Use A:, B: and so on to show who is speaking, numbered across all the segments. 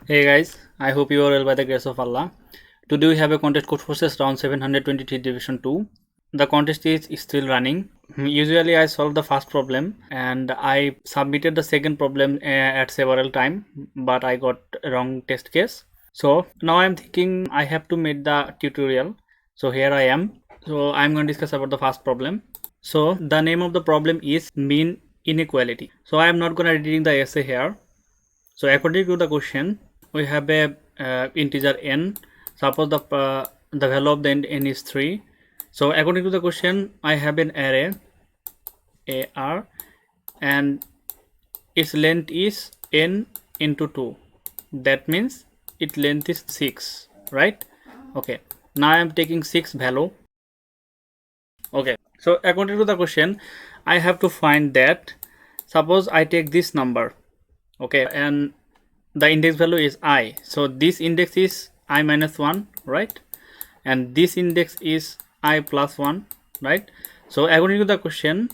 A: Hey guys, I hope you are well by the grace of Allah. Today we have a contest Codeforces round 723 division 2. The contest is still running. Usually I solve the first problem and I submitted the second problem at several time, but I got wrong test case. So now I am thinking I have to make the tutorial. So here I am. So I am going to discuss about the first problem. So the name of the problem is mean inequality. So I am not going to reading the essay here. So according to the question, we have a integer n. Suppose the value of the n is 3. So according to the question, I have an array AR and its length is n into 2. That means its length is 6, right? Okay. Now I am taking 6 value. Okay. So according to the question, I have to find that. Suppose I take this number. Okay, and the index value is I, so this index is I minus 1, right? And this index is I plus 1, right? So according to the question,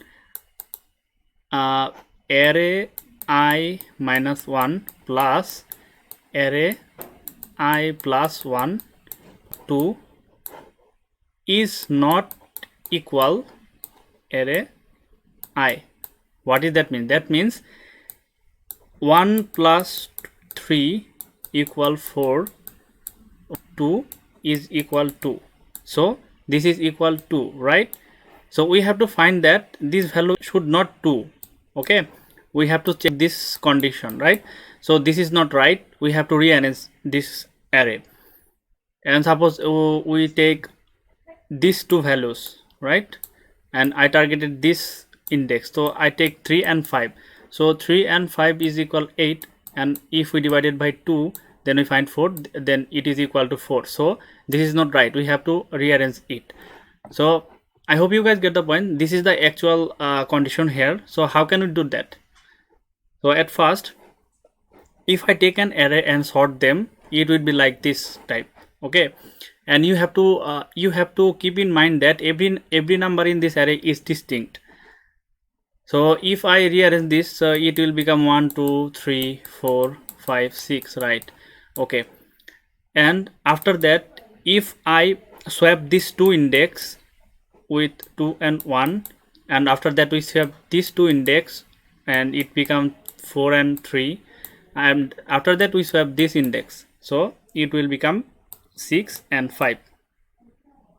A: array I minus 1 plus array I plus 1 2 is not equal array I. What does that mean? That means 1 plus 3 equal 4, 2 is equal 2. So this is equal 2, right? So we have to find that this value should not 2. Okay, we have to check this condition, right? So this is not right. We have to rearrange this array. And suppose we take these two values, right? And I targeted this index. So I take 3 and 5. So 3 and 5 is equal 8, and if we divide it by 2, then we find 4, then it is equal to 4. So this is not right. We have to rearrange it. So I hope you guys get the point. This is the actual condition here. So how can we do that? So at first, if I take an array and sort them, it will be like this type. Okay, and you have to keep in mind that every number in this array is distinct. So if I rearrange this, it will become 1 2 3 4 5 6, right? Okay, and after that, if I swap these two index with 2 and 1, and after that we swap these two index and it becomes 4 and 3, and after that we swap this index, so it will become 6 and 5,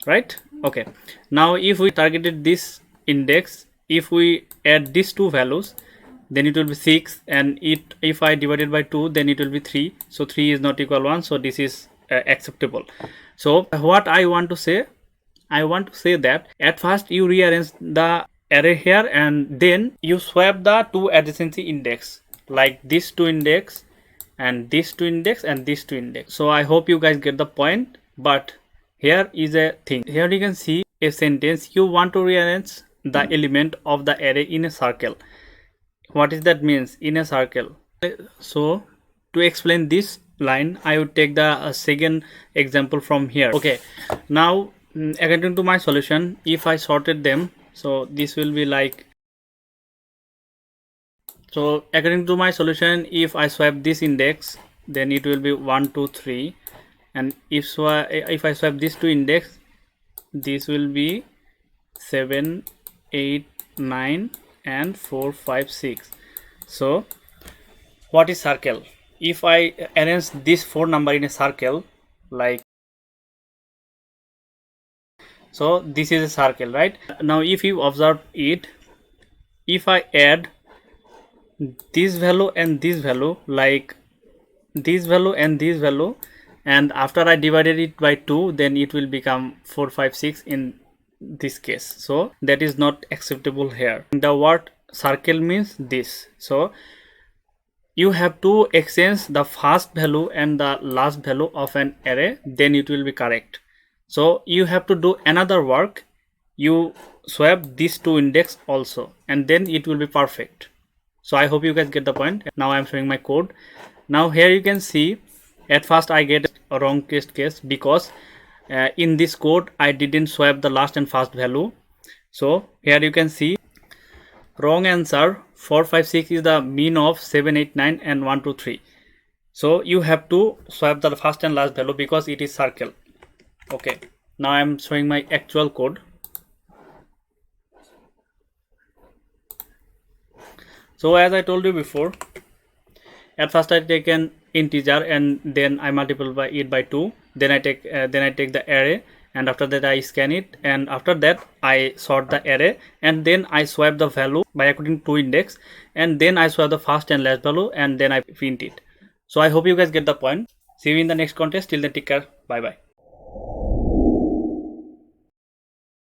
A: right? Okay, now if we targeted this index, if we add these two values, then it will be 6, and if I divided by 2, then it will be 3. So 3 is not equal 1, so this is acceptable. So what I want to say, that at first you rearrange the array here and then you swap the two adjacency index, like this two index and this two index and this two index. So I hope you guys get the point. But here is a thing. Here you can see a sentence. You want to rearrange the element of the array in a circle. What is that means? In a circle. So to explain this line, I would take the second example from here. Okay, now according to my solution, if I sorted them, so this will be like, so according to my solution, if I swap this index, then it will be 1 2 3, and if I swap these two index, this will be 7 8 9 and 4 5 6. So what is circle? If I arrange this 4 number in a circle, like, so this is a circle, right? Now if you observe it, if I add this value and this value, like this value and this value, and after I divided it by 2, then it will become 4 5 6 in this case. So that is not acceptable here. The word circle means this. So you have to exchange the first value and the last value of an array, then it will be correct. So you have to do another work. You swap these two index also, and then it will be perfect. So I hope you guys get the point. Now I am showing my code. Now here you can see, at first I get a wrong test case because in this code I didn't swap the last and first value. So here you can see wrong answer 4 5 6 is the mean of 7 8 9 and 1 2 3. So you have to swap the first and last value because it is circle. Okay, now I'm showing my actual code. So as I told you before, at first I take an integer and then I multiply it by 2, then I take the array, and after that I scan it, and after that I sort the array, and then I swap the value by according to index, and then I swap the first and last value, and then I print it. So I hope you guys get the point. See you in the next contest. Till then, take care. Bye bye.